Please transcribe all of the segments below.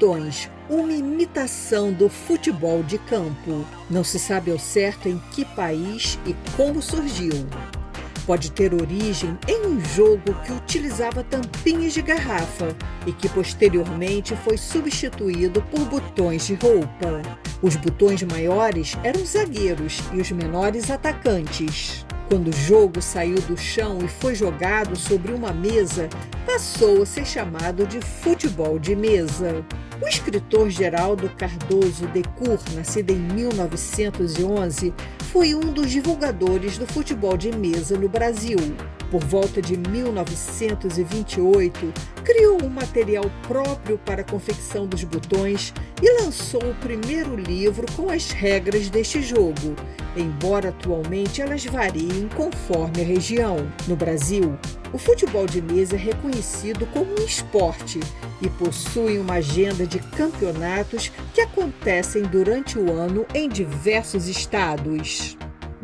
botões, uma imitação do futebol de campo. Não se sabe ao certo em que país e como surgiu. Pode ter origem em um jogo que utilizava tampinhas de garrafa e que posteriormente foi substituído por botões de roupa. Os botões maiores eram zagueiros e os menores atacantes. Quando o jogo saiu do chão e foi jogado sobre uma mesa, passou a ser chamado de futebol de mesa. O escritor Geraldo Cardoso de Cur, nascido em 1911, foi um dos divulgadores do futebol de mesa no Brasil. Por volta de 1928, criou um material próprio para a confecção dos botões e lançou o primeiro livro com as regras deste jogo, embora atualmente elas variem conforme a região. No Brasil, o futebol de mesa é reconhecido como um esporte e possui uma agenda de campeonatos que acontecem durante o ano em diversos estados.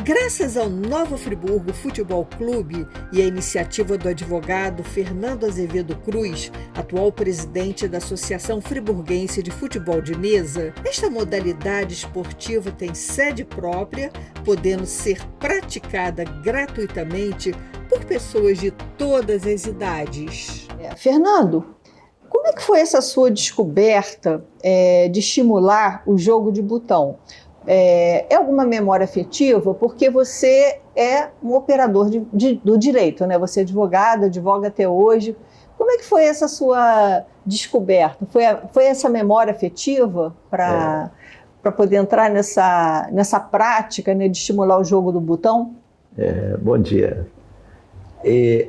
Graças ao Nova Friburgo Futebol Clube e à iniciativa do advogado Fernando Azevedo Cruz, atual presidente da Associação Friburguense de Futebol de Mesa, esta modalidade esportiva tem sede própria, podendo ser praticada gratuitamente por pessoas de todas as idades. Fernando, como é que foi essa sua descoberta de estimular o jogo de botão? É alguma memória afetiva? Porque você é um operador do direito, né? Você é advogado, advoga até hoje. Como é que foi essa sua descoberta? Foi essa memória afetiva para poder entrar nessa prática, né, de estimular o jogo do botão? Bom dia.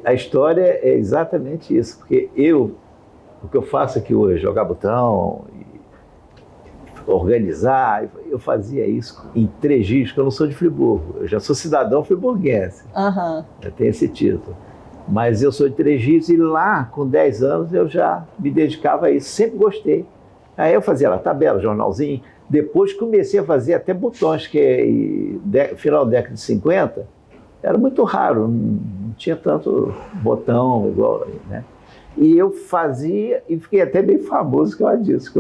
A história é exatamente isso, porque o que eu faço aqui hoje, jogar botão, organizar, eu fazia isso em Trejos, que eu não sou de Friburgo, eu já sou cidadão friburguense, eu tenho esse título, mas eu sou de Trejos e lá, com 10 anos, eu já me dedicava a isso, sempre gostei. Aí eu fazia lá tabela, jornalzinho, depois comecei a fazer até botões, que final da década de 50, era muito raro, não tinha tanto botão igual, né? E eu fazia, e fiquei até bem famoso por causa disso, que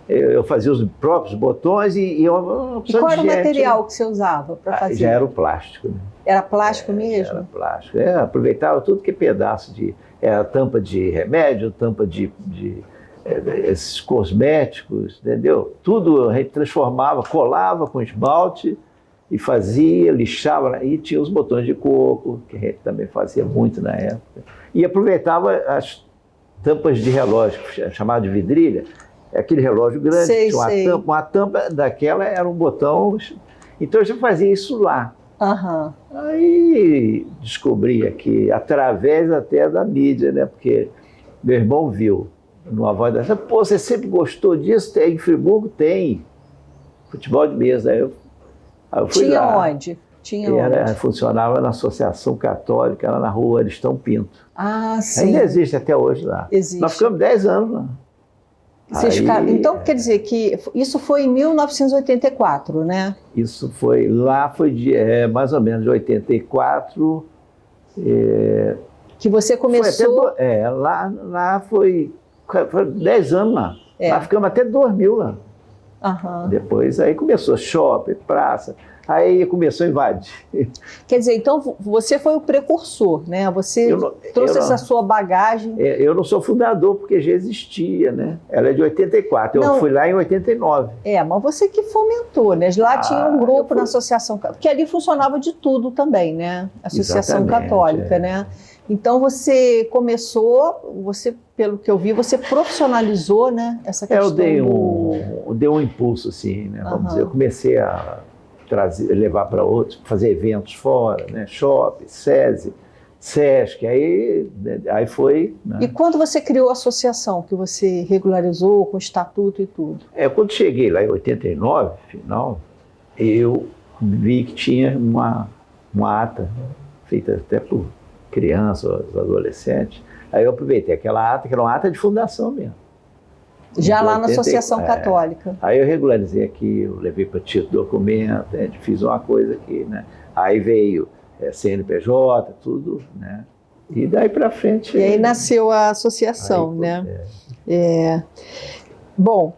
eu fazia os próprios botões e qual era o material que você usava para fazer? Já era o plástico, né? Era plástico mesmo? Era plástico, aproveitava tudo que é pedaço tampa de remédio, tampa de esses cosméticos, entendeu? Tudo a gente transformava, colava com esmalte e fazia, lixava, e tinha os botões de coco, que a gente também fazia muito na época. E aproveitava as tampas de relógio, chamado de vidrilha, aquele relógio grande, tinha uma tampa daquela era um botão, então eu já fazia isso lá. Aí descobri aqui, através até da mídia, né, porque meu irmão viu, numa voz dessa, pô, você sempre gostou disso? Em Friburgo tem futebol de mesa. Aí eu fui Tinha lá. onde? Funcionava na Associação Católica, lá na rua Aristão Pinto. Sim. Ainda existe até hoje lá. Existe. Nós ficamos 10 anos lá. Então, quer dizer que isso foi em 1984, né? Isso foi mais ou menos de 84. Que você começou... Lá foi 10 anos lá. Lá ficamos até 2000 lá. Depois aí começou shopping, praça, aí começou a invadir. Quer dizer, então você foi o precursor, né? Você trouxe essa sua bagagem. Eu não sou fundador, porque já existia, né? Ela é de 84, eu fui lá em 89. Mas você que fomentou, né? Lá tinha um grupo na Associação, porque ali funcionava de tudo também, né? Associação Católica, né? Então você começou, pelo que eu vi, você profissionalizou, né, essa questão. Eu dei um impulso, assim, né? Vamos dizer, eu comecei a levar para outros, fazer eventos fora, né? Shopping, SESI, SESC, aí foi... Né? E quando você criou a associação, que você regularizou com o estatuto e tudo? Quando cheguei lá em 89, final, eu vi que tinha uma ata feita até por crianças, adolescentes. Aí eu aproveitei aquela ata, que era uma ata de fundação mesmo. Já lá na Associação Católica. Aí eu regularizei aqui, eu levei para título documento, fiz uma coisa aqui, né? Aí veio CNPJ, tudo, né? E daí para frente... E aí nasceu a associação, né? Bom,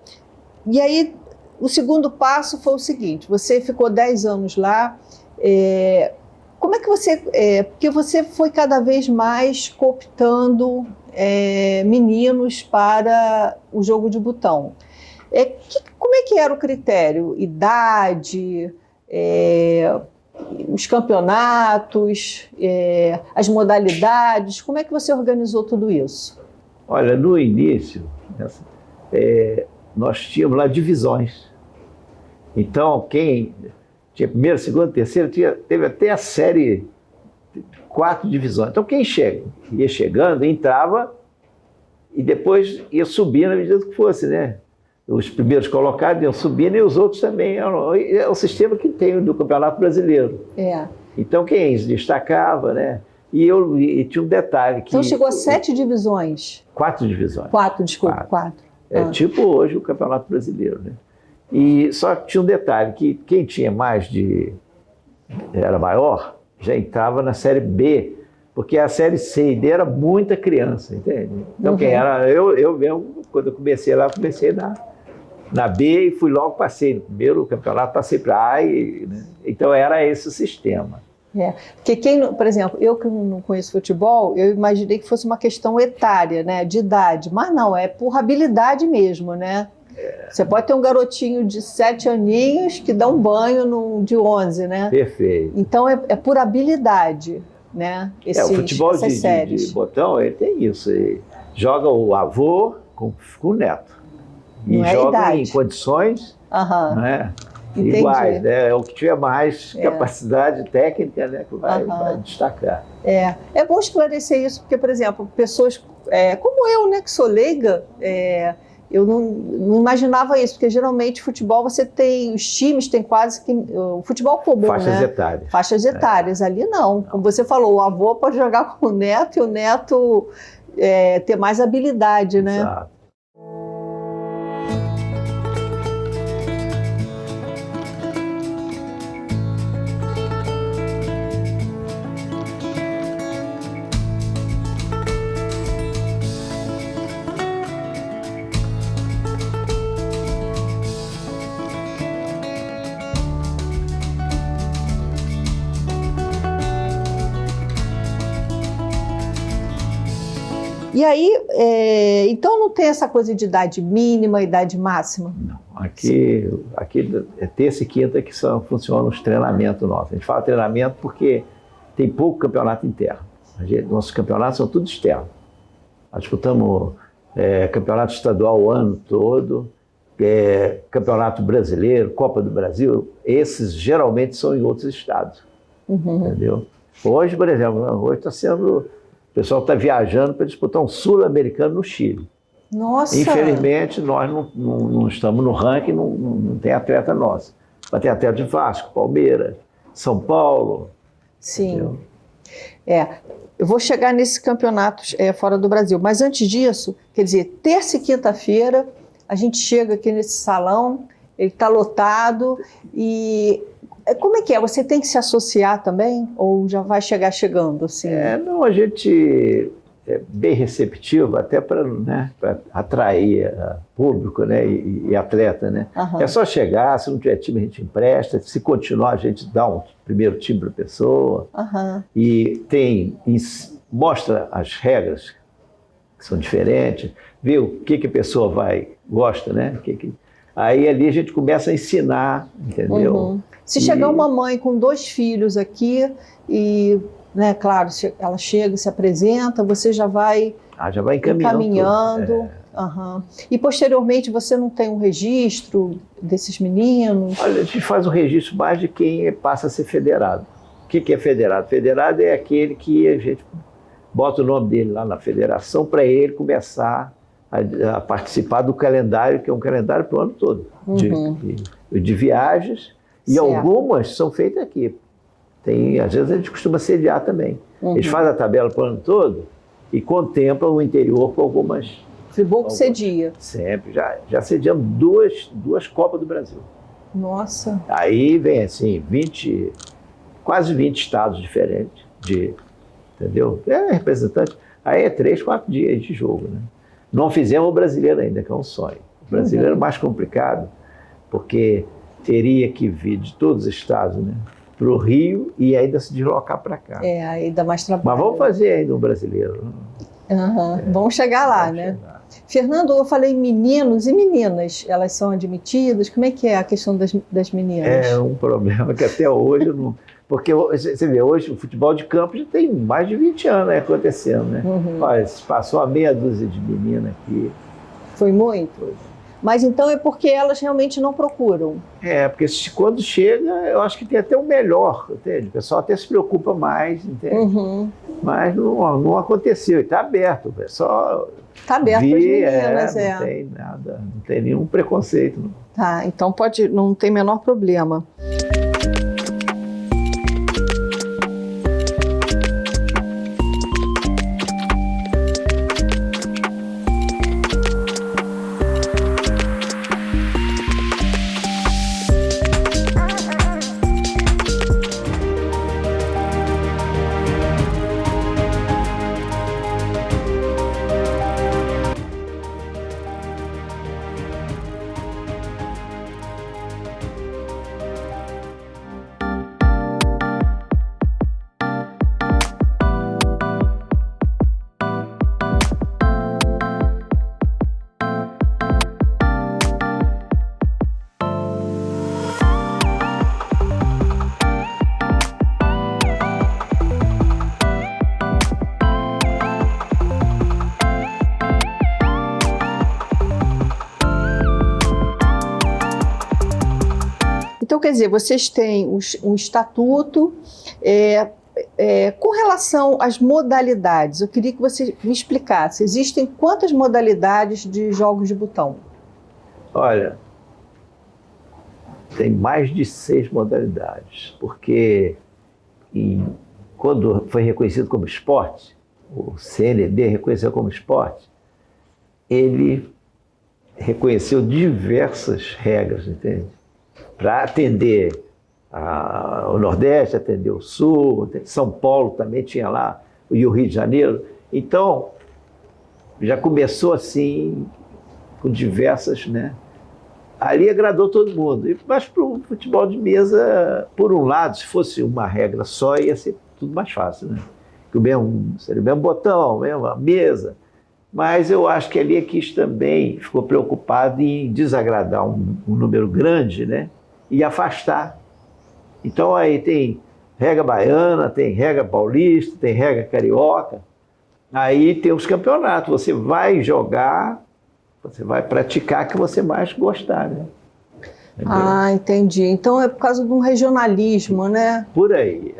e aí o segundo passo foi o seguinte, você ficou 10 anos lá, como é que você... porque você foi cada vez mais cooptando meninos para o jogo de botão. Como é que era o critério? Idade, os campeonatos, as modalidades, como é que você organizou tudo isso? Olha, no início, nós tínhamos lá divisões. Então, quem tinha primeiro, segundo, terceiro, teve até a série 4 divisões. Então, quem ia chegando, entrava e depois ia subindo à medida que fosse, né? Os primeiros colocados iam subindo e os outros também. É o sistema que tem do Campeonato Brasileiro. Então, quem se destacava, né? E tinha um detalhe que... Então, chegou a 7 divisões? 4 divisões. 4, desculpa, 4. Tipo hoje o Campeonato Brasileiro, né? E só que tinha um detalhe, que quem tinha era maior, já entrava na Série B, porque a Série C e D era muita criança, entende? Então quem era... Eu mesmo, quando eu comecei lá, comecei na B e fui logo, passei no primeiro campeonato, passei para A, né? Então era esse o sistema. Porque por exemplo, eu que não conheço futebol, eu imaginei que fosse uma questão etária, né, de idade, mas não, é por habilidade mesmo, né? Você pode ter um garotinho de 7 aninhos que dá um banho de 11, né? Perfeito. Então é por habilidade, né? O futebol de botão, ele tem isso. Ele joga o avô com o neto. E joga em condições né, iguais, né? É o que tiver mais capacidade técnica, né, que vai destacar. É bom esclarecer isso, porque, por exemplo, pessoas como eu, né, que sou leiga, eu não imaginava isso, porque geralmente futebol os times têm quase que, o futebol comum, faixas etárias. Faixas etárias, ali não. Como você falou, o avô pode jogar com o neto e o neto ter mais habilidade, né? Exato. E aí, então não tem essa coisa de idade mínima, idade máxima? Não, aqui é terça e quinta que funcionam os treinamentos nossos. A gente fala treinamento porque tem pouco campeonato interno. Nossos campeonatos são tudo externos. Nós disputamos campeonato estadual o ano todo, campeonato brasileiro, Copa do Brasil, esses geralmente são em outros estados. Entendeu? Hoje, por exemplo, hoje está sendo... O pessoal está viajando para disputar um sul-americano no Chile. Nossa! Infelizmente, nós não estamos no ranking, não tem atleta nosso. Mas tem atleta de Vasco, Palmeiras, São Paulo. Sim. Entendeu? Eu vou chegar nesses campeonatos fora do Brasil. Mas antes disso, quer dizer, terça e quinta-feira, a gente chega aqui nesse salão, ele está lotado e... Como é que é? Você tem que se associar também? Ou já vai chegando assim? Não, a gente é bem receptivo, até para atrair público, né, e atleta, né? É só chegar, se não tiver time a gente empresta, se continuar a gente dá um primeiro time para a pessoa. E mostra as regras, que são diferentes, vê o que a pessoa gosta, né? Aí ali a gente começa a ensinar, entendeu? Se chegar uma mãe com 2 filhos aqui e, né, claro, ela chega, se apresenta, você já vai encaminhando. E posteriormente você não tem um registro desses meninos? Olha, a gente faz um registro mais de quem passa a ser federado. O que é federado? Federado é aquele que a gente bota o nome dele lá na federação para ele começar a participar do calendário, que é um calendário para o ano todo, de viagens. E algumas são feitas aqui. Às vezes a gente costuma sediar também. Eles fazem a tabela para o ano todo e contemplam o interior com algumas... Friburgo cedia? Sempre. Já sediamos duas Copas do Brasil. Nossa! Aí vem assim, quase 20 estados diferentes. Entendeu? Representante. Aí 3, 4 dias de jogo, né? Não fizemos o brasileiro ainda, que é um sonho. O brasileiro é mais complicado, porque teria que vir de todos os estados, né, para o Rio e ainda se deslocar para cá. Aí dá mais trabalho. Mas vamos fazer ainda um brasileiro. Vamos chegar lá, né? Chegar. Fernando, eu falei meninos e meninas, elas são admitidas? Como é que é a questão das meninas? É um problema que até hoje eu não... Porque você vê, hoje o futebol de campo já tem mais de 20 anos, né, acontecendo, né? Olha, passou uma meia dúzia de meninas aqui. Foi muito? Mas então é porque elas realmente não procuram? Porque quando chega, eu acho que tem até o melhor, entende? O pessoal até se preocupa mais, entende? Mas não aconteceu, e está aberto, o pessoal... Está aberto para as meninas, Não tem nada, não tem nenhum preconceito. Não. Tá, então não tem menor problema. Então, quer dizer, vocês têm um estatuto. Com relação às modalidades, eu queria que você me explicasse. Existem quantas modalidades de jogos de botão? Olha, tem mais de 6 modalidades, porque quando foi reconhecido como esporte, o CND reconheceu como esporte, ele reconheceu diversas regras, entende? Para atender o Nordeste, atender o Sul, São Paulo também tinha lá, e o Rio de Janeiro. Então, já começou assim, com diversas, né? Ali agradou todo mundo. Mas para o futebol de mesa, por um lado, se fosse uma regra só, ia ser tudo mais fácil, né? Seria o mesmo botão, a mesma mesa. Mas eu acho que a Lia Kish também ficou preocupada em desagradar um número grande, né? E afastar. Então aí tem regra baiana, tem regra paulista, tem regra carioca. Aí tem os campeonatos. Você vai jogar, você vai praticar o que você mais gostar, né? Entendeu? Entendi. Então é por causa de um regionalismo, né? Por aí.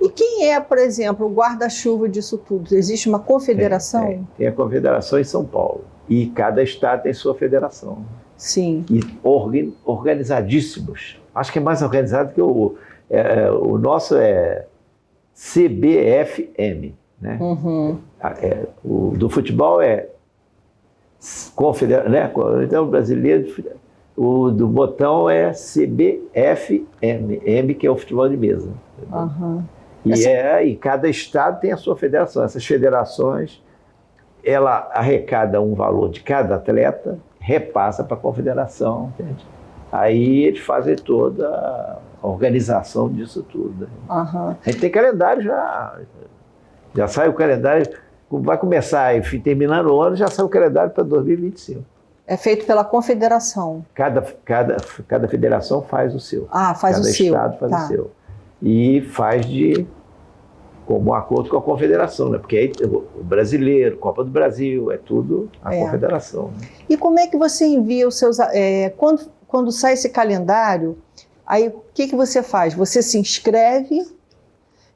E quem é, por exemplo, o guarda-chuva disso tudo? Existe uma confederação? Tem a confederação em São Paulo. E cada estado tem sua federação. Sim. E organizadíssimos. Acho que é mais organizado que o nosso é CBFM, né? O do futebol é confederação, né? Então, o brasileiro, o do botão é CBFM, M que é o futebol de mesa. E cada estado tem a sua federação. Essas federações, ela arrecada um valor de cada atleta, repassa para a confederação, entende? Aí eles fazem toda a organização disso tudo. Né? A gente tem calendário já sai o calendário, vai começar, enfim, terminando o ano, já sai o calendário para 2025. É feito pela confederação? Cada federação faz o seu. Faz o seu. Cada estado faz o seu. E faz como acordo com a confederação, né? Porque aí o brasileiro, Copa do Brasil, é tudo a confederação. Né? E como é que você envia os seus... Quando sai esse calendário, aí o que você faz? Você se inscreve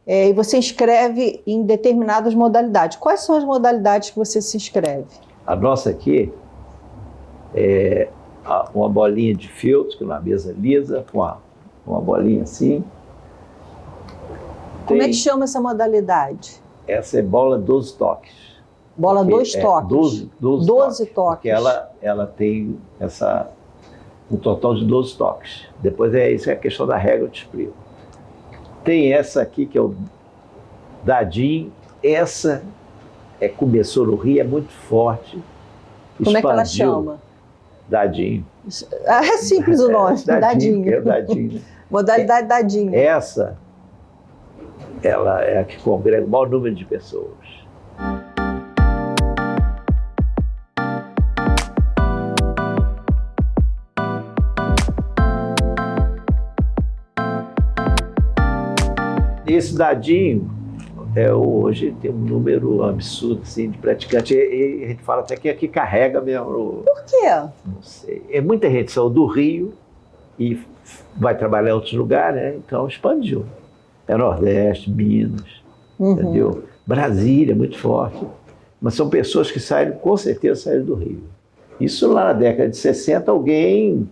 e você inscreve em determinadas modalidades. Quais são as modalidades que você se inscreve? A nossa aqui é uma bolinha de feltro, que é uma mesa lisa, com uma bolinha assim. Como é que chama essa modalidade? Essa é bola 12 toques. Bola 2 toques? 12 toques. Porque ela tem um total de 12 toques. Depois isso é a questão da regra, eu te explico. Tem essa aqui, que é o dadinho. Essa começou no Rio, é muito forte. Como é que ela chama? Dadinho. É simples o nome, Dadinho. É o Dadinho. Modalidade Dadinho. Essa, ela é a que congrega o maior número de pessoas. Esse Dadinho, hoje tem um número absurdo assim, de praticantes. E a gente fala até que aqui carrega mesmo. Por quê? Não sei. É muita gente saiu do Rio e vai trabalhar em outros lugares, né? Então expandiu. É Nordeste, Minas, entendeu? Brasília, muito forte. Mas são pessoas que saíram, com certeza saíram do Rio. Isso lá na década de 60, alguém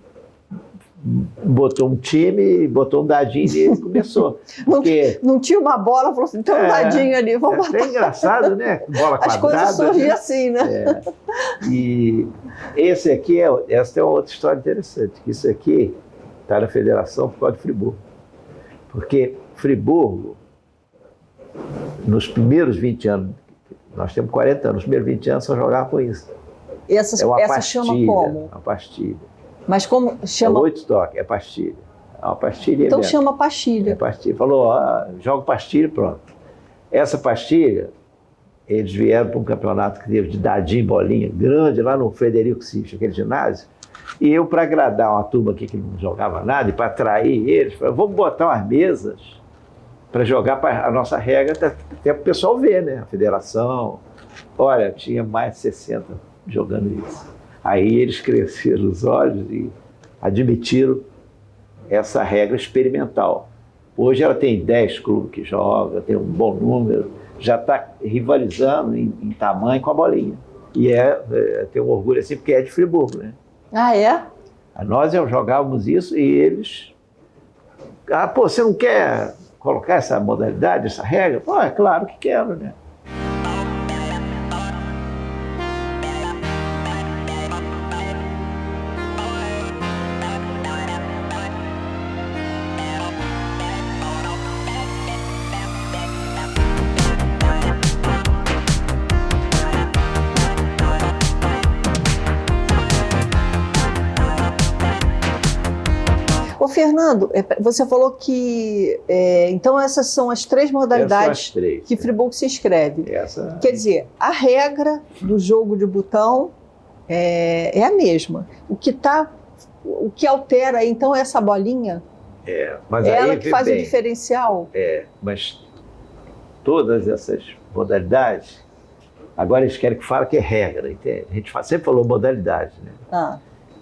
botou um time, botou um dadinho e começou. Porque não tinha uma bola, falou assim, tem um dadinho ali, vamos botar. É engraçado, né? Bola quadrada. As coisas surgem assim, né? E essa é uma outra história interessante, que isso aqui está na federação por causa de Friburgo. Porque Friburgo, nos primeiros 20 anos, nós temos 40 anos, nos primeiros 20 anos só jogava com isso. Essa chama como? Uma pastilha. Mas como chama? É 8 toques, é pastilha. É uma pastilha. Então mesmo. chama pastilha. É pastilha. Falou, joga pastilha e pronto. Essa pastilha, eles vieram para um campeonato que teve de dadinho, bolinha, grande, lá no Frederico Sif, aquele ginásio. E eu, para agradar uma turma aqui que não jogava nada, e para atrair eles, falei, vamos botar umas mesas para jogar a nossa regra, até para o pessoal ver, né? A federação. Olha, tinha mais de 60 jogando isso. Aí eles cresceram os olhos e admitiram essa regra experimental. Hoje ela tem 10 clubes que jogam, tem um bom número, já está rivalizando em tamanho com a bolinha. E tem um orgulho assim, porque é de Friburgo, né? Ah, é? Nós jogávamos isso e eles... pô, você não quer colocar essa modalidade, essa regra? Pô, é claro que quero, né? Ô, Fernando, você falou que... então essas são as 3 modalidades que Friburgo se inscreve. Quer dizer, a regra do jogo de botão é a mesma. O que altera, então, é essa bolinha? Mas ela que faz o diferencial? Mas todas essas modalidades, agora eles querem que fale que é regra, entende? A gente sempre falou modalidade, né?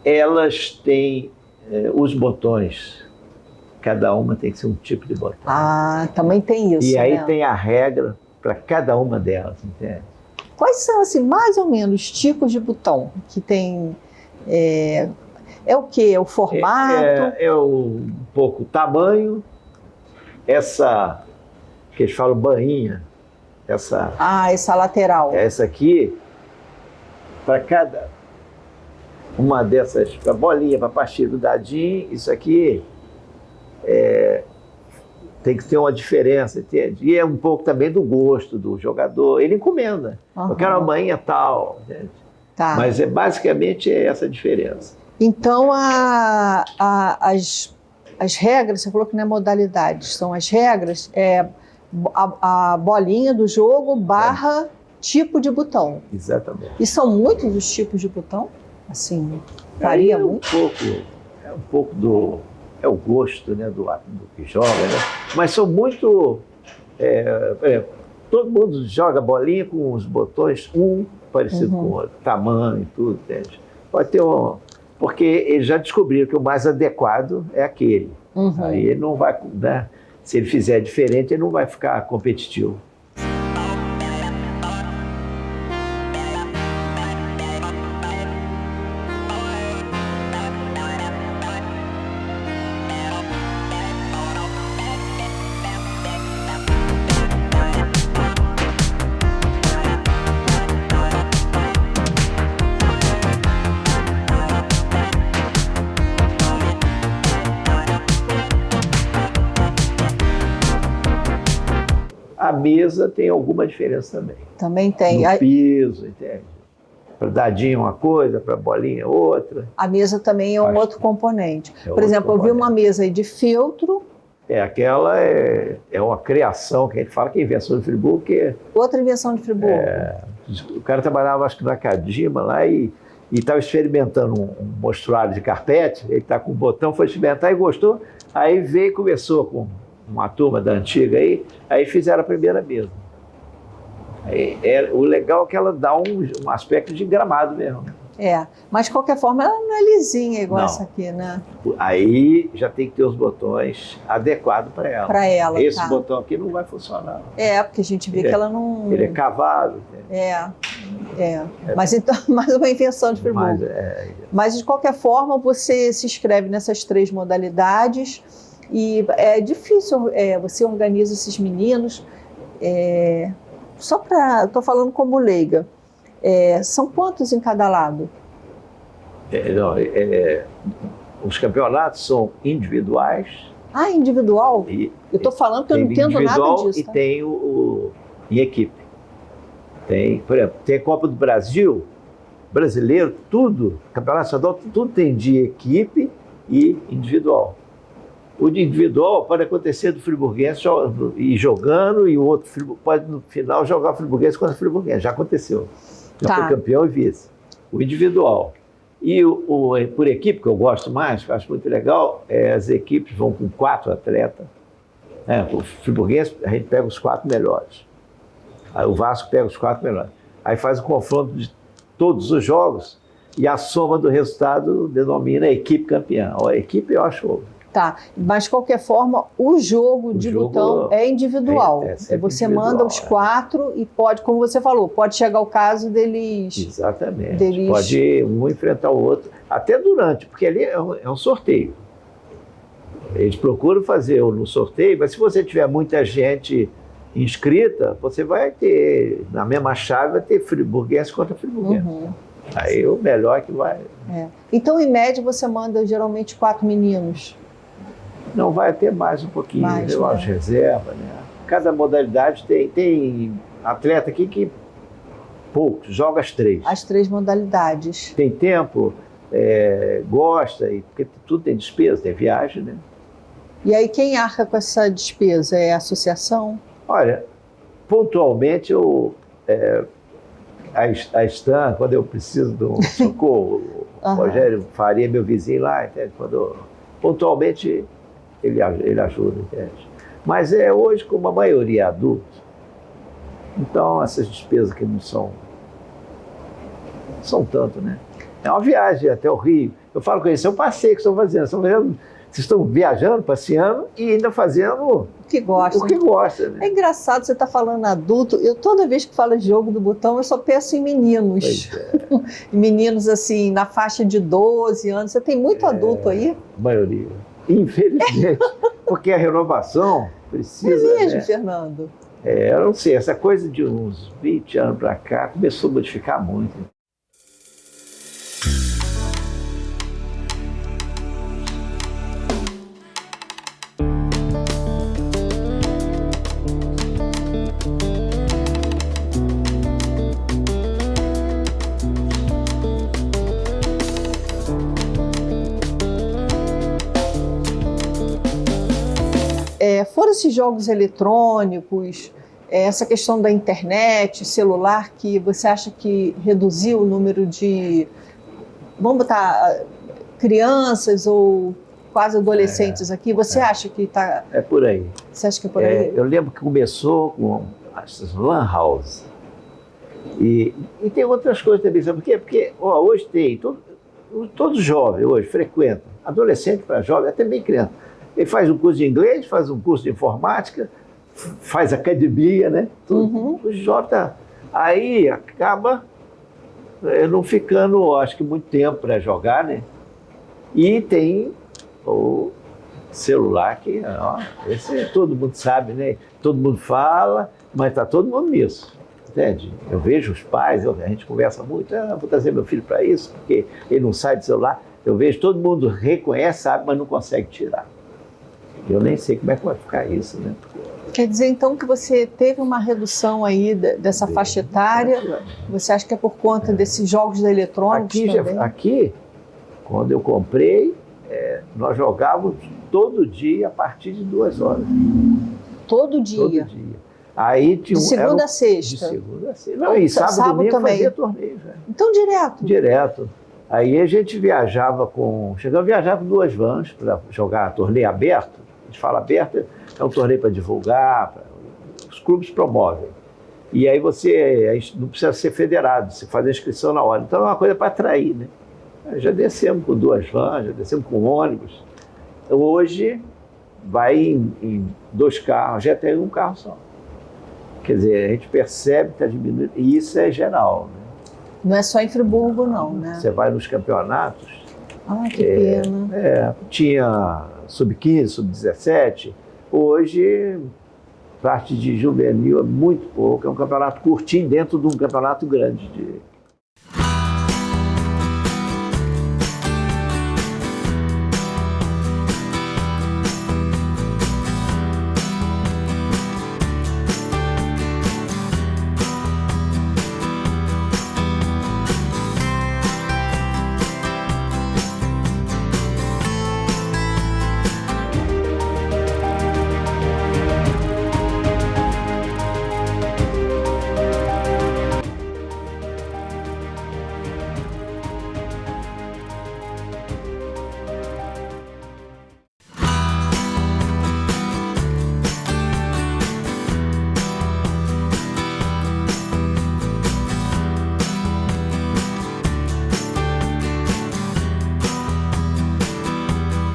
Elas têm... os botões, cada uma tem que ser um tipo de botão. Também tem isso, E aí né? tem a regra para cada uma delas, entende? Quais são, assim, mais ou menos, tipos de botão que tem? É o quê? É o formato? Um pouco o tamanho, essa que eles falam bainha, essa lateral. Essa aqui, para cada uma dessas, para bolinha, para pastilha do dadinho, isso aqui tem que ter uma diferença, entende? E é um pouco também do gosto do jogador. Ele encomenda. Eu quero uma bainha tal, entende? Tá. Mas basicamente é essa a diferença. Então, as regras, você falou que não é modalidades, são as regras, a bolinha do jogo / tipo de botão. Exatamente. E são muitos os tipos de botão? Assim, varia muito? Um pouco do... É o gosto, né, do que joga, né? Mas são muito... todo mundo joga bolinha com os botões, um parecido com o outro, tamanho, tudo, entende? Pode ter porque eles já descobriram que o mais adequado é aquele. Aí ele não vai... Né? Se ele fizer diferente, ele não vai ficar competitivo. A mesa tem alguma diferença também. Também tem. No peso, entende? Para dadinho uma coisa, para bolinha outra. A mesa também é um outro componente. Por exemplo, eu vi uma mesa aí de feltro. Aquela é uma criação, que a gente fala que é invenção de Friburgo. Outra invenção de Friburgo. O cara trabalhava, acho que na Cadima lá e estava experimentando um mostruário de carpete. Ele está com um botão, foi experimentar e gostou. Aí veio e conversou com uma turma da antiga aí fizeram a primeira mesa. O legal é que ela dá um aspecto de gramado mesmo. Mas de qualquer forma ela não é lisinha igual essa aqui, né? Aí já tem que ter os botões adequados para ela. Para ela, Esse botão aqui não vai funcionar. Porque a gente vê que ela não... Ele é cavado. Mas então, mais uma invenção de Friburgo. Mas de qualquer forma você se inscreve nessas 3 modalidades e é difícil, você organiza esses meninos. Estou falando como leiga. São quantos em cada lado? Os campeonatos são individuais. Individual? Eu estou falando que eu não entendo nada disso. E tem em equipe. Por exemplo, tem a Copa do Brasil, brasileiro, tudo, campeonato estadual, tudo tem de equipe e individual. O de individual pode acontecer do friburguense ir jogando e o outro pode no final jogar o friburguense contra o friburguense. Já aconteceu. Já foi campeão e vice. O individual. E por equipe, que eu gosto mais, que eu acho muito legal, as equipes vão com 4 atletas. O friburguense, a gente pega os 4 melhores. Aí o Vasco pega os 4 melhores. Aí faz o confronto de todos os jogos e a soma do resultado denomina a equipe campeã. A equipe eu acho... Mas de qualquer forma, o jogo de botão é individual. Você individual, manda os 4 e pode, como você falou, pode chegar o caso deles... Exatamente. Pode um enfrentar o outro, até durante, porque ali é um sorteio. Eles procuram fazer no sorteio, mas se você tiver muita gente inscrita, você vai ter, na mesma chave, vai ter friburguense contra friburguense. Aí o melhor que vai... Então, em média, você manda geralmente 4 meninos? Não, vai ter mais um pouquinho, eu acho, reserva, né? Cada modalidade tem atleta aqui que poucos, joga as 3. As 3 modalidades. Tem tempo, gosta, porque tudo tem despesa, tem viagem, né? E aí quem arca com essa despesa? É a associação? Olha, pontualmente a Stan, quando eu preciso de um socorro, o Rogério Faria, meu vizinho lá, entende? Pontualmente ele ajuda, entende? Mas hoje, como a maioria é adulto, então essas despesas que não são tanto, né? É uma viagem até o Rio. Eu falo com eles, é um passeio que estão fazendo. Vocês estão viajando, passeando e ainda fazendo o que gosta. Né? É engraçado, você está falando adulto. Toda vez que falo de jogo do botão, eu só penso em meninos. Meninos assim, na faixa de 12 anos. Você tem muito adulto aí? A maioria. Infelizmente. Porque a renovação precisa... É mesmo, né? Fernando? Eu não sei, essa coisa de uns 20 anos para cá começou a modificar muito. Foram esses jogos eletrônicos, essa questão da internet, celular, que você acha que reduziu o número de, vamos botar, crianças ou quase adolescentes aqui? Você acha que está... É por aí. Você acha que é por aí? Eu lembro que começou com as lan house. E tem outras coisas também, sabe por quê? Porque hoje tem, todo jovem hoje frequenta, adolescente para jovem, até bem criança. Ele faz um curso de inglês, faz um curso de informática, faz academia, né? Tudo. O jovem tá... Aí acaba não ficando, acho que, muito tempo para jogar, né? E tem o celular que, esse todo mundo sabe, né? Todo mundo fala, mas está todo mundo nisso, entende? Eu vejo os pais, a gente conversa muito, vou trazer meu filho para isso, porque ele não sai do celular. Eu vejo todo mundo reconhece, sabe, mas não consegue tirar. Eu nem sei como é que vai ficar isso, né? Quer dizer, então, que você teve uma redução aí dessa faixa etária? Você acha que é por conta desses jogos eletrônicos também? Aqui, quando eu comprei, nós jogávamos todo dia a partir de 2 horas. Todo dia? Todo dia. Aí tinha de segunda a sexta? De segunda a sexta. Não, e sábado e domingo também fazia torneio. Já. Então, direto? Direto. Aí a gente viajava chegamos a viajar com 2 vans para jogar torneio aberto. A gente fala aberto, é um torneio para divulgar, os clubes promovem. E aí você não precisa ser federado, você faz a inscrição na hora. Então é uma coisa para atrair, né? Já descemos com 2 vans, já descemos com ônibus. Hoje vai em 2 carros, já tem um carro só. Quer dizer, a gente percebe que está diminuindo, e isso é geral, né? Não é só em Friburgo, não, né? Você vai nos campeonatos. Ah, que pena. Tinha sub-15, sub-17. Hoje, parte de juvenil é muito pouco. É um campeonato curtinho dentro de um campeonato grande.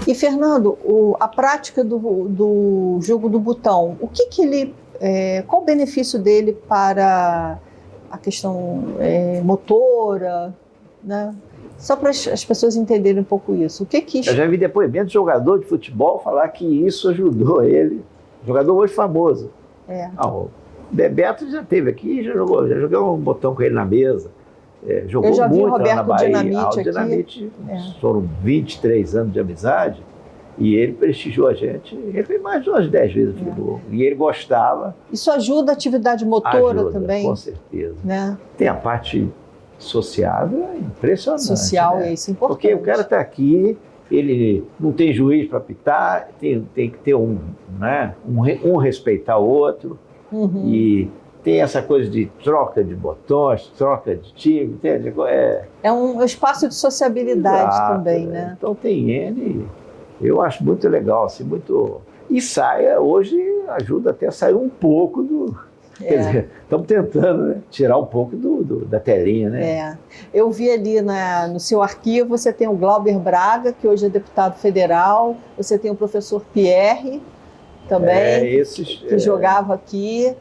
E, Fernando, a prática do jogo do botão, qual o benefício dele para a questão motora, né? Só para as pessoas entenderem um pouco isso. Eu já vi depoimento de jogador de futebol falar que isso ajudou ele. Jogador hoje famoso. O Bebeto já esteve aqui, já jogou um botão com ele na mesa. Jogou eu já vi muito o Roberto na Bahia. Dinamite O Dinamite foram 23 anos de amizade e ele prestigiou a gente. Ele fez mais de umas 10 vezes o futebol. E ele gostava. Isso ajuda a atividade motora também? Com certeza. Né? Tem a parte sociável, é impressionante. Social, né? Isso é importante. Porque o cara está aqui, ele não tem juiz para apitar, tem que ter um respeitar o outro. Uhum. E tem essa coisa de troca de botões, troca de time, entende? É um espaço de sociabilidade também, né? Então tem N, eu acho muito legal, assim, muito... E hoje ajuda até a sair um pouco do... Quer dizer, estamos tentando, né, tirar um pouco da telinha, né? Eu vi ali no seu arquivo, você tem o Glauber Braga, que hoje é deputado federal, você tem o professor Pierre, também, que jogava aqui.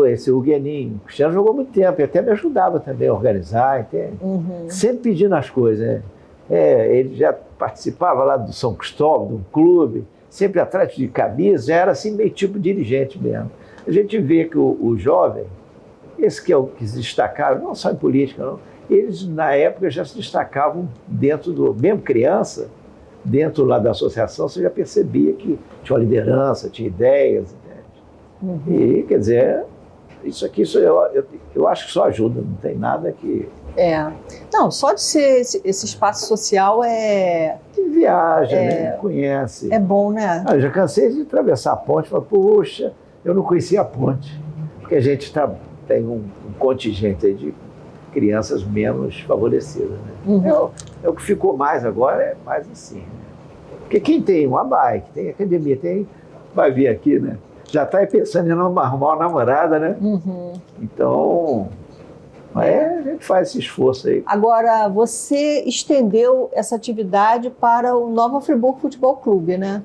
Esse Huguenin, o Cristiano jogou muito tempo, e até me ajudava também a organizar, entende? Uhum. Sempre pedindo as coisas, né? Ele já participava lá do São Cristóvão, de um clube, sempre atrás de camisa, já era assim meio tipo dirigente mesmo. A gente vê que o jovem, esse que é o que se destacaram, não só em política, não, eles na época já se destacavam dentro mesmo criança, dentro lá da associação, você já percebia que tinha uma liderança, tinha ideias, Uhum. E, quer dizer, isso eu acho que só ajuda, não tem nada que... Não, só de ser esse espaço social Que viaja, né? Conhece. É bom, né? Eu já cansei de atravessar a ponte e falar, poxa, eu não conhecia a ponte. Porque a gente tem um contingente aí de crianças menos favorecidas, né? Uhum. É o que ficou mais agora, é mais assim, né? Porque quem tem uma bike, tem academia, vai vir aqui, né? Já está pensando em arrumar uma namorada, né? Uhum. Então, a gente faz esse esforço aí. Agora, você estendeu essa atividade para o Nova Friburgo Futebol Clube, né?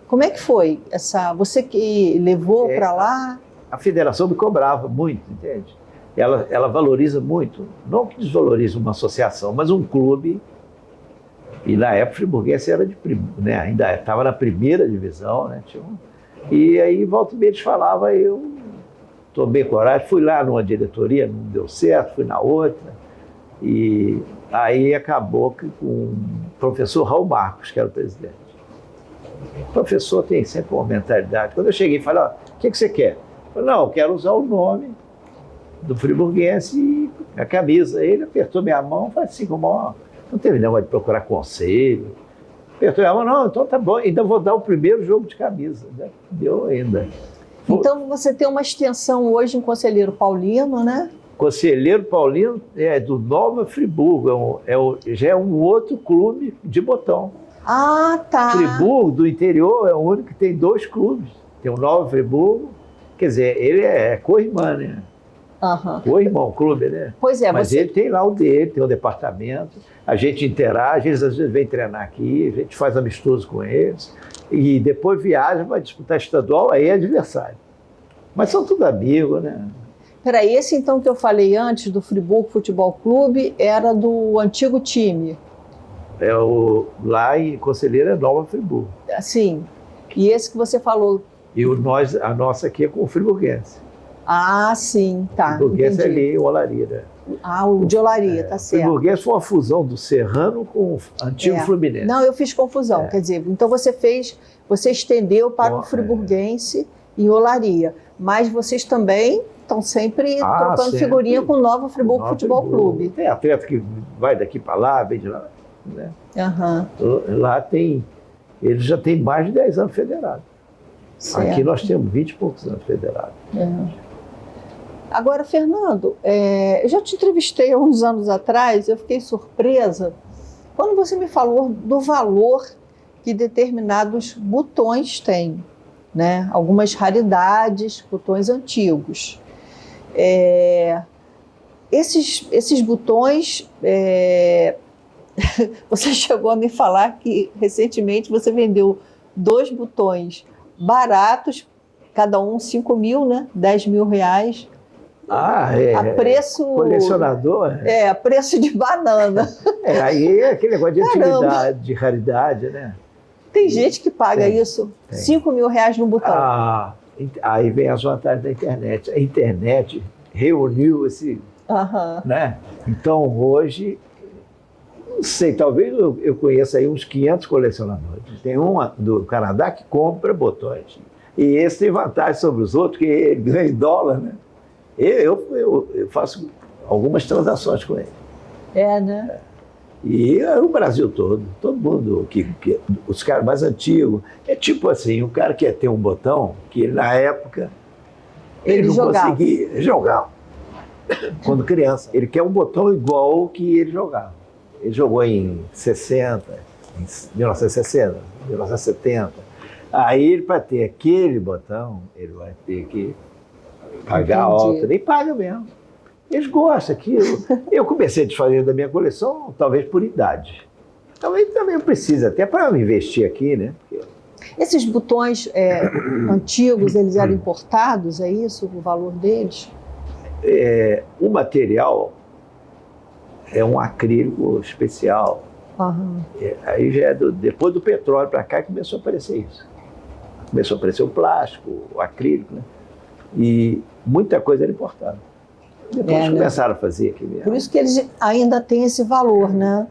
Como é que foi? Você que levou para lá? A federação me cobrava muito, entende? Ela valoriza muito, não que desvalorize uma associação, mas um clube. E na época o friburguense era né? Ainda estava na primeira divisão, né? E aí, volta e meia, eles falavam, eu tomei coragem, fui lá numa diretoria, não deu certo, fui na outra. E aí acabou com o professor Raul Marcos, que era o presidente. O professor tem sempre uma mentalidade. Quando eu cheguei e falei, o que você quer? Eu falei, não, eu quero usar o nome do friburguense e a camisa. Ele apertou minha mão, falei assim, como não teve negócio de procurar conselho. Apertou minha mão, não, então tá bom, ainda vou dar o primeiro jogo de camisa. Deu ainda. Então você tem uma extensão hoje em Conselheiro Paulino, né? Conselheiro Paulino é do Nova Friburgo, já é um outro clube de botão. Ah, tá. Friburgo, do interior, é o único que tem 2 clubes. Tem o Nova Friburgo, quer dizer, ele é co-irmã, né? Co-irmão, clube, né? Pois é, mas ele tem lá o dele, tem o departamento, a gente interage, eles às vezes vêm treinar aqui, a gente faz amistoso com eles, e depois viaja para disputar estadual, aí é adversário. Mas são tudo amigos, né? Peraí, esse então que eu falei antes, do Friburgo Futebol Clube, era do antigo time? Lá em Conselheiro é Nova Friburgo. Sim. E esse que você falou? E a nossa aqui é com o friburguense. Ah, sim, tá. O friburguense é ali em Olaria, né? Ah, o de Olaria, tá certo. O friburguense foi uma fusão do Serrano com o antigo Fluminense. Não, eu fiz confusão. Quer dizer, então você estendeu para o friburguense em Olaria. Mas vocês também estão sempre trocando figurinha com o Nova Friburgo Futebol Clube. Tem atleta que vai daqui para lá, vem de lá. Né? Lá tem, ele já tem mais de 10 anos federado. Certo. Aqui nós temos 20 e poucos anos federado. Agora, Fernando, eu já te entrevistei há uns anos atrás, eu fiquei surpresa quando você me falou do valor que determinados botões têm, né? Algumas raridades, botões antigos. Esses botões, você chegou a me falar que recentemente você vendeu 2 botões baratos, cada um 5 mil, né? 10 mil reais. A preço... Colecionador? A preço de banana. Aí é aquele negócio de antiguidade, de raridade, né? Tem gente que paga isso, 5 mil reais num botão. Aí vem as vantagens da internet. A internet reuniu esse... né? Então, hoje, não sei, talvez eu conheça aí uns 500 colecionadores. Tem um do Canadá que compra botões. E esse tem vantagem sobre os outros, que ele ganha em dólar, né? Eu faço algumas transações com ele. Né? E o Brasil todo mundo, os caras mais antigos, é tipo assim, o cara quer ter um botão que na época ele não conseguia jogar. Quando criança, ele quer um botão igual ao que ele jogava. Ele jogou em 60, em 1960, 1970. Aí, para ter aquele botão, ele vai ter que pagar alto. Nem paga mesmo. Eles gostam daquilo. Eu comecei a desfazer da minha coleção, talvez por idade. Talvez também eu precise, até para investir aqui, né? Esses botões antigos, eles eram importados, é isso? O valor deles? O material é um acrílico especial. Aí já é depois do petróleo para cá que começou a aparecer isso. Começou a aparecer o plástico, o acrílico, né? E muita coisa era importada. Depois começaram a fazer aqui mesmo. Por isso que eles ainda têm esse valor, né?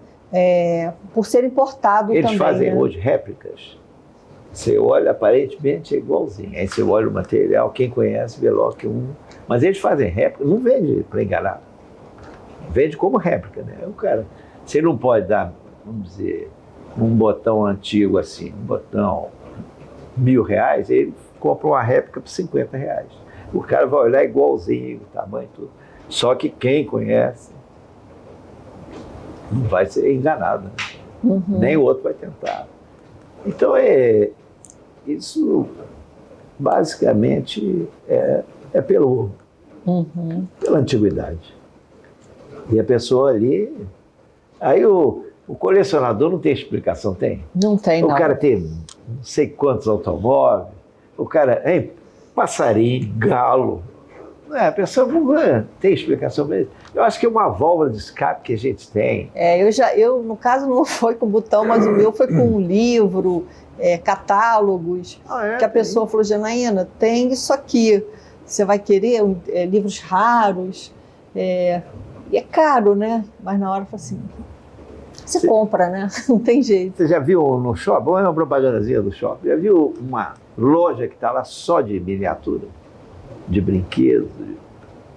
Por ser importado também. Eles fazem hoje réplicas. Você olha, aparentemente é igualzinho. Aí você olha o material, quem conhece vê logo que Mas eles fazem réplica, não vende para enganar. Vende como réplica, né? O cara, você não pode dar, vamos dizer, um botão antigo assim, um botão R$1.000, ele compra uma réplica por R$50. O cara vai olhar igualzinho, o tamanho e tudo. Só que quem conhece não vai ser enganado, né? Nem o outro vai tentar. Então, isso basicamente é pela antiguidade. E a pessoa ali... Aí o colecionador não tem explicação, tem? Não tem, não. O cara tem não sei quantos automóveis, o cara... passarinho, galo... A pessoa não tem explicação mesmo. Eu acho que é uma válvula de escape que a gente tem. Eu, no caso, não foi com botão, mas o meu foi com um livro, catálogos, que a pessoa falou, Janaína, tem isso aqui. Você vai querer livros raros, e é caro, né? Mas na hora eu falei assim, Você compra, né? Não tem jeito. Você já viu no shopping? Vamos ver uma propagandazinha do shopping. Já viu uma loja que está lá só de miniatura? De brinquedos?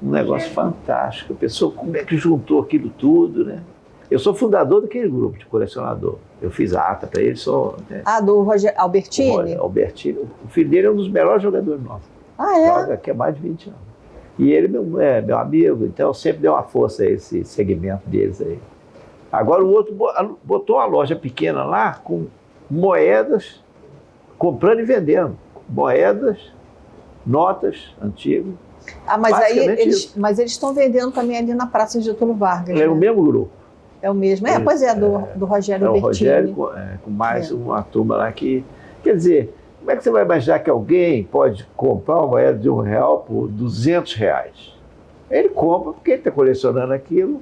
Um negócio fantástico. A pessoa, como é que juntou aquilo tudo, né? Eu sou fundador daquele grupo de colecionador. Eu fiz a ata para ele, sou... Né? Do Roger Albertini? Albertini. O filho dele é um dos melhores jogadores nossos. Joga aqui há mais de 20 anos. E ele é meu amigo, então eu sempre dei uma força a esse segmento deles aí. Agora o outro botou uma loja pequena lá com moedas, comprando e vendendo. Moedas, notas antigas. Mas aí eles estão vendendo também ali na Praça de Getúlio Vargas. É o mesmo grupo. É o mesmo. Pois é, do Rogério Albertini. O Rogério com mais uma turma lá que... Quer dizer, como é que você vai imaginar que alguém pode comprar uma moeda de R$1 por R$200? Ele compra porque ele está colecionando aquilo.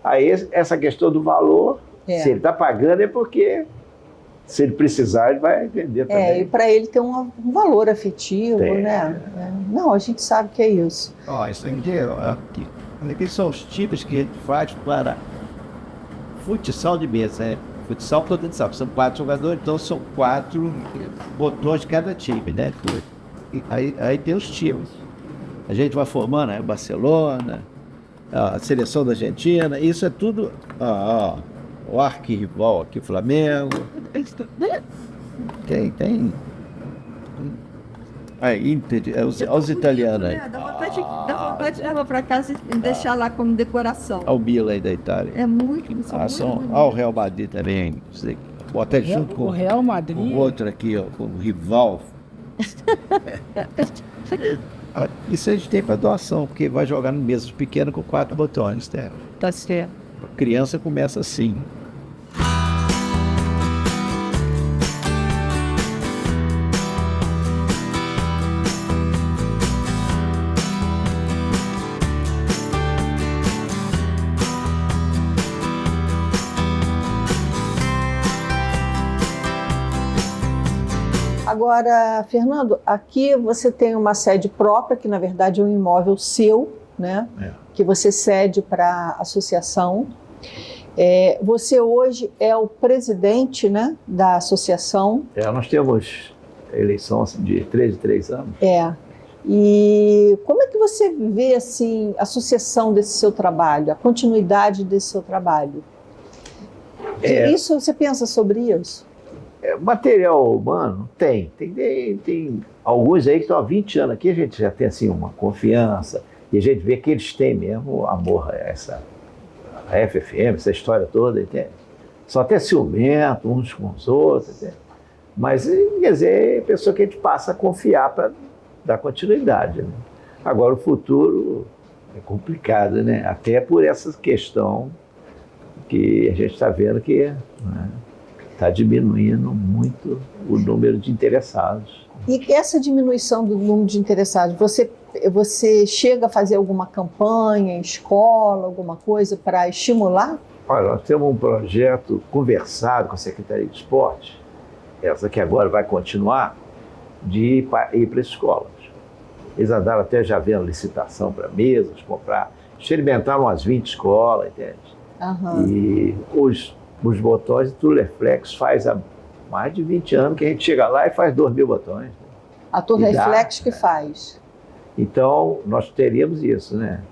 Aí essa questão do valor, se ele está pagando é porque, se ele precisar, ele vai vender também. E para ele tem um valor afetivo, né? Não, a gente sabe que é isso. Isso aqui são os tipos que a gente faz para futsal de mesa, futsal potencial. São 4 jogadores, então são 4 botões de cada time, né? Aí tem os times. A gente vai formando, Barcelona, a seleção da Argentina, isso é tudo, o arquirrival aqui, Flamengo. Tem. Inter, os italianos aí. Dá vontade de levar para casa e deixar lá como decoração. O Milan aí da Itália. É muito. O Real Madrid também. Bota junto com o Real Madrid. Com o outro aqui, com o rival. Isso a gente tem para doação, porque vai jogar no mesas pequeno com 4 botões. Tá certo. A criança começa assim. Agora, Fernando, aqui você tem uma sede própria, que na verdade é um imóvel seu, né? Que você cede para a associação. Você hoje é o presidente, né, da associação. Nós temos eleição de 3 em 3 anos. E como é que você vê assim, a sucessão desse seu trabalho, a continuidade desse seu trabalho? Isso, você pensa sobre isso? Material humano tem alguns aí que estão há 20 anos aqui, a gente já tem assim uma confiança e a gente vê que eles têm mesmo amor a FFM, essa história toda, entende? São até ciumentos uns com os outros, entende? Mas, quer dizer, é pessoa que a gente passa a confiar para dar continuidade, né? Agora o futuro é complicado, né? Até por essa questão que a gente está vendo que está diminuindo muito o número de interessados. E essa diminuição do número de interessados, você chega a fazer alguma campanha em escola, alguma coisa para estimular? Olha, nós temos um projeto conversado com a Secretaria de Esporte, essa que agora vai continuar, de ir para as escolas. Eles andaram até já vendo licitação para mesas, comprar, experimentaram umas 20 escolas, entende? E os botões do Turleflex faz há mais de 20 anos que a gente chega lá e faz 2.000 botões. A Turleflex que faz. Então, nós teríamos isso, né?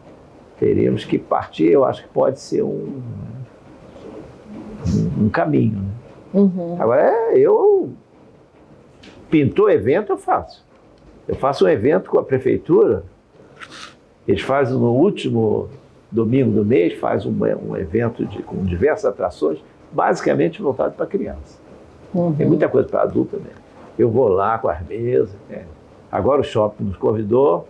Teríamos que partir, eu acho que pode ser um caminho, né? Agora, pintou evento, eu faço. Eu faço um evento com a prefeitura, eles fazem no último domingo do mês, faz um evento com diversas atrações, basicamente voltado para criança. Tem muita coisa para adulto também. Eu vou lá com as mesas. Agora o shopping nos convidou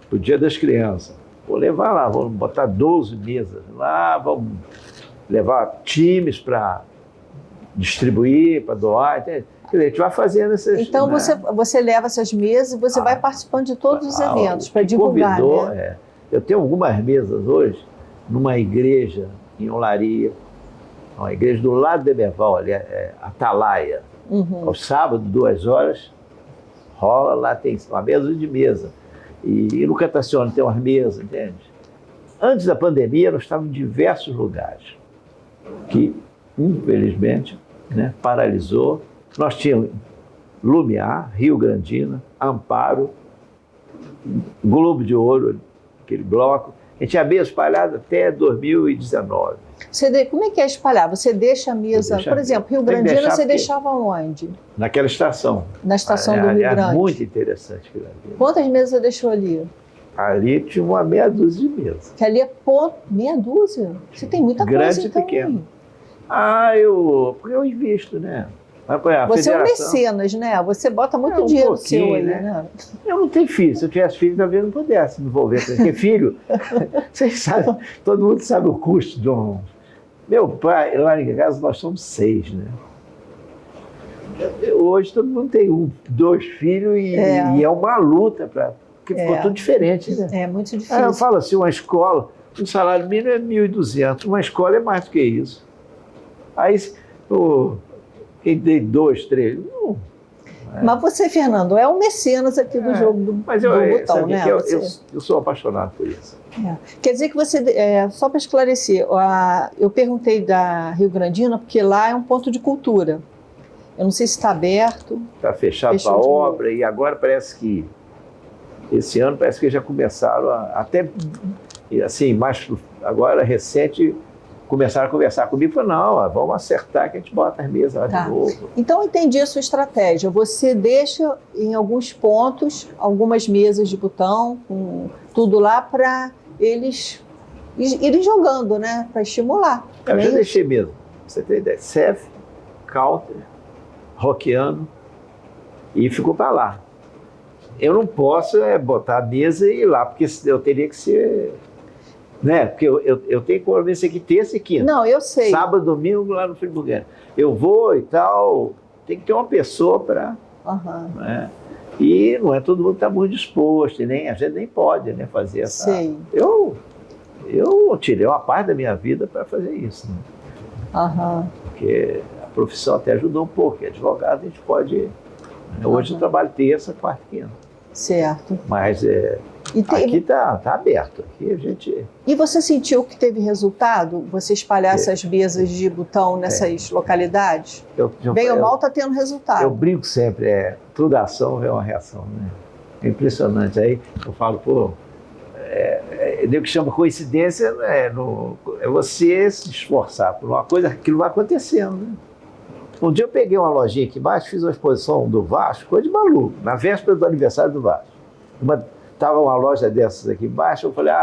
para o Dia das Crianças. Vou levar lá, vamos botar 12 mesas lá, vamos levar times para distribuir, para doar. Entende? A gente vai fazendo essas... Então você leva essas mesas e você vai participando de todos os eventos para divulgar. Convidou, né? Eu tenho algumas mesas hoje numa igreja em Olaria, uma igreja do lado de Eberval, ali, Atalaia. Aos sábados, 2 horas, rola lá, tem uma mesa de mesa. E no Cantacione tem umas mesas, entende? Antes da pandemia, nós estávamos em diversos lugares que infelizmente, né, paralisou. Nós tínhamos Lumiar, Rio Grandina, Amparo, Globo de Ouro, aquele bloco. A gente tinha mesa espalhada até 2019. Como é que é espalhar? Você deixa a mesa, por exemplo, Rio Grandina, você deixava onde? Naquela estação. Na estação do Rio Grande. Muito interessante aquilo ali. Quantas mesas você deixou ali? Ali tinha uma meia dúzia de mesas. Que ali é meia dúzia? Você tem muita grande coisa, então. Grande e pequeno. Porque eu invisto, né? Você é um mecenas, né? Você bota muito dinheiro seu aí, né? Eu não tenho filho. Se eu tivesse filho, talvez eu não pudesse me envolver. Porque filho, vocês sabem, todo mundo sabe o custo de um... Meu pai, lá em casa nós somos 6, né? Hoje todo mundo tem 2 filhos e é uma luta porque ficou tudo diferente, né? É muito difícil. Eu falo assim, uma escola, um salário mínimo é 1.200, uma escola é mais do que isso. Aí, quem dei 2, 3... Mas você, Fernando, é um mecenas aqui do jogo do botão, né? Eu sou apaixonado por isso. Quer dizer que você, só para esclarecer, eu perguntei da Rio Grandina porque lá é um ponto de cultura. Eu não sei se está aberto. Está fechado para a obra e agora parece que, esse ano parece que já começaram até, assim, mais agora recente, começaram a conversar comigo e falaram, não, vamos acertar que a gente bota as mesas lá de novo. Então, eu entendi a sua estratégia. Você deixa em alguns pontos, algumas mesas de botão, com tudo lá para eles irem jogando, né? Para estimular. Eu já deixei mesmo. Você tem ideia. Cef, Counter, Rockiano e ficou para lá. Eu não posso botar a mesa e ir lá, porque eu teria que ser... Né? Porque eu tenho convivência aqui terça e quinta. Não, eu sei. Sábado, domingo, lá no Friburguês. Eu vou e tal, tem que ter uma pessoa para... Né? E não é todo mundo que está muito disposto, a gente nem pode, né, fazer essa... Sei. Eu tirei uma parte da minha vida para fazer isso. Né? Porque a profissão até ajudou um pouco. Advogado a gente pode... Hoje eu trabalho terça, quarta e quinta. Certo. Mas aqui está aberto. Aqui a gente... E você sentiu que teve resultado? Você espalhar essas mesas de botão nessas localidades? Bem ou mal está tendo resultado. Eu brinco sempre, toda ação é uma reação. Né? É impressionante. Aí eu falo, o que chama coincidência é você se esforçar por uma coisa, aquilo vai acontecendo. Né? Um dia eu peguei uma lojinha aqui embaixo, fiz uma exposição do Vasco, coisa de maluco, na véspera do aniversário do Vasco. Estava uma loja dessas aqui embaixo, eu falei,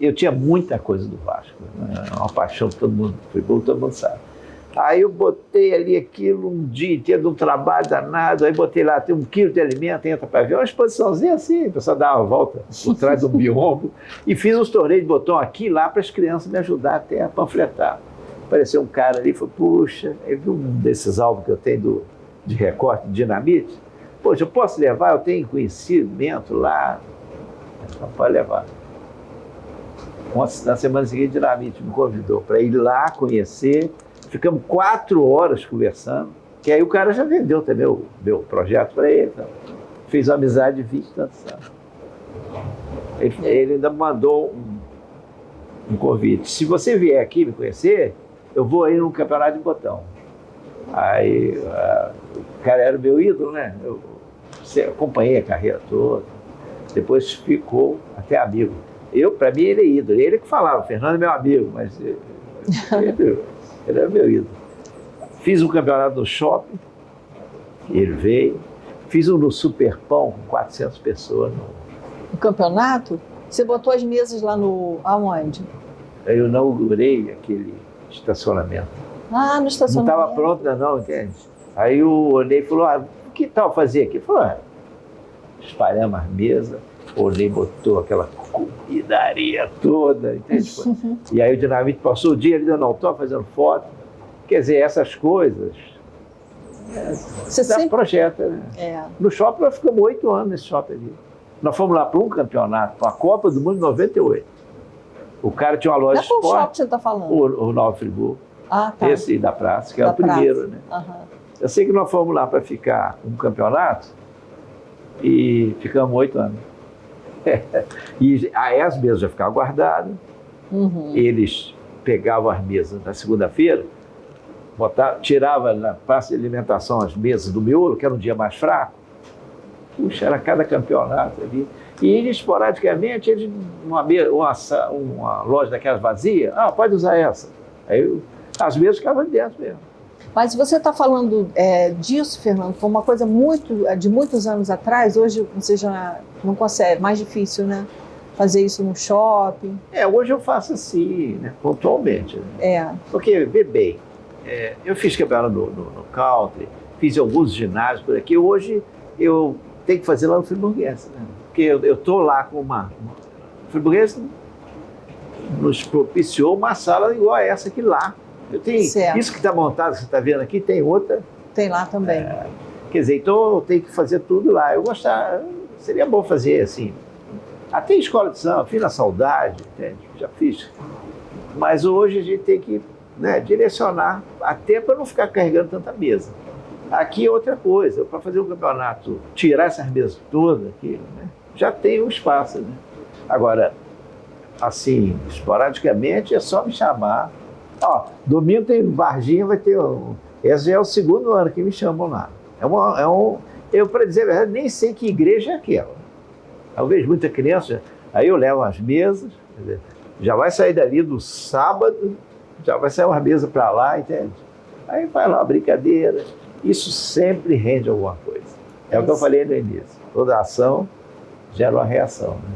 eu tinha muita coisa do Vasco, né? Uma paixão que todo mundo sabe. Aí eu botei ali aquilo um dia inteiro, de um trabalho danado, aí botei lá, tem 1 quilo de alimento, entra para ver, uma exposiçãozinha assim, a pessoa dá uma volta por trás do biombo, e fiz uns torneios de botão aqui e lá para as crianças me ajudar até a panfletar. Apareceu um cara ali e falou, puxa, eu vi um desses álbuns que eu tenho de recorte de dinamite, poxa, eu posso levar, eu tenho conhecimento lá, então pode levar. Na semana seguinte, Dinamite me convidou para ir lá conhecer, ficamos 4 horas conversando, que aí o cara já vendeu também o meu projeto para ele, então, fiz uma amizade de 20 e tantos anos. Ele ainda me mandou um convite, se você vier aqui me conhecer, eu vou aí num campeonato de botão. Aí o cara era meu ídolo, né? Eu acompanhei a carreira toda, depois ficou até amigo. Para mim, ele é ídolo. Ele que falava, Fernando é meu amigo, mas ele era meu ídolo. Fiz um campeonato no shopping, ele veio. Fiz um no Superpão com 400 pessoas. O campeonato? Você botou as mesas lá aonde? Eu inaugurei aquele estacionamento. No estacionamento. Não estava pronto ainda não, entende? Aí o Onei falou, que tal fazer aqui? Ele falou, espalhamos as mesas, o Onei botou aquela comidaria toda, entende? E aí o Dinamite passou o dia ali dando autógrafo, fazendo foto. Quer dizer, essas coisas, você sempre projeta, né? No shopping nós ficamos 8 anos nesse shopping ali. Nós fomos lá para um campeonato, para a Copa do Mundo em 98. O cara tinha uma loja de esporte. Qual shopping você está falando? O Nova Friburgo. Tá. Esse da praça, que é o primeiro, né? Eu sei que nós fomos lá para ficar um campeonato e ficamos 8 anos. E aí as mesas já ficavam guardadas, eles pegavam as mesas na segunda-feira, tirava na praça de alimentação as mesas do miolo, que era um dia mais fraco. Puxa, era cada campeonato ali. E esporadicamente, uma loja daquelas vazia, pode usar essa. Aí as mesas ficavam dentro mesmo. Mas você está falando disso, Fernando, foi uma coisa de muitos anos atrás. Hoje você já não consegue, mais difícil, né? Fazer isso no shopping. Hoje eu faço assim, né? Pontualmente. Né? Porque, vê bem, eu fiz campeonato no country, fiz alguns ginásios por aqui. Hoje eu tenho que fazer lá no Friburguense, né? Porque eu estou lá com o Friburguense nos propiciou uma sala igual a essa aqui lá. Eu tenho isso que está montado, você está vendo aqui, tem outra. Tem lá também. Quer dizer, então eu tenho que fazer tudo lá. Seria bom fazer assim. Até escola de samba, fiz na Saudade, entende? Já fiz. Mas hoje a gente tem que, né, direcionar, até para não ficar carregando tanta mesa. Aqui é outra coisa, para fazer um campeonato, tirar essas mesas todas aqui, né, já tem um espaço. Né? Agora, assim, esporadicamente é só me chamar. Domingo tem Varginha, vai ter esse é o segundo ano que me chamam lá. Eu, para dizer a verdade, nem sei que igreja é aquela. Eu vejo muita criança, aí eu levo as mesas, quer dizer, já vai sair dali do sábado, já vai sair uma mesa para lá, entende? Aí vai lá, brincadeira. Isso sempre rende alguma coisa. É o que eu falei no início. Toda ação gera uma reação. Né?